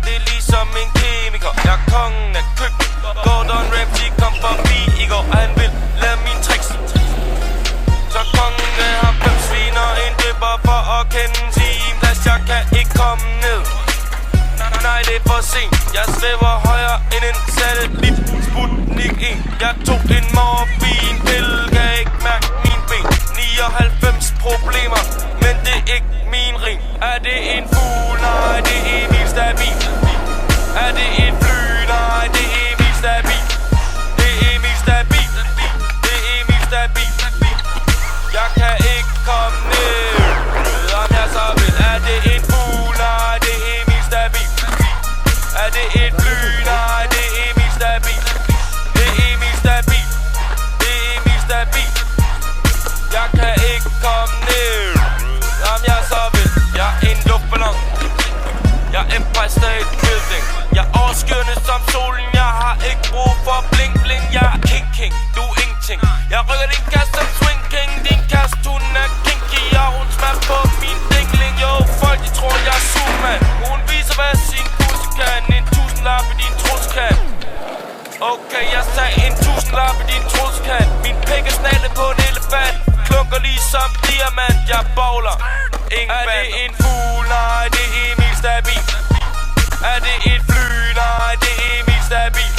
det er ligesom en kemiker. Jeg er kongen af køkken. Gordon Ramsay kom forbi i går, og han vil lave mine tricks. Så kongen har 5 svin og en døber for at kende sin plads. Jeg kan ikke komme ned. Nej, det er for sent. Jeg svæver højere end en satellit. Sputnik 1. Jeg tog en morfinpille, kan ikke mærke min ben. 99 problemer, men det er ikke min ring. Er det en fugl? Nej, det er Emil Stabil. Er det et fly? Nej, det er Emil Stabil. Det er Emil Stabil. Det er Emil Stabil. Jeg kan ikke komme ned, om jeg så vil. Er det en fugl? Nej, det er Emil Stabil. Er det et fly? Nej, det er Emil Stabil. Det er Emil Stabil. Det er Emil Stabil. Jeg kan ikke komme ned, om jeg så vil. Jeg er en luftballon. Jeg er Empire State Building. Jeg er overskyende som solen. Jeg har ikke brug for bling bling. Jeg er king king, du er ingenting. Jeg rykker din kast som swing king. Din kast, hun er kinky. Og hun smager på min dingling. Jo, folk de tror jeg er Superman. Hun viser hvad sin pussy kan. En 1000-lapp i din truskan. Okay, jeg sagde en 1000-lapp i din truskan. Min pæk er snallet på en elefant. Klunker ligesom diamant. Jeg bowler. Er det en fugl? Nej, det er Emil Stabil. Er det et fly? Nej, det er Emil Stabil.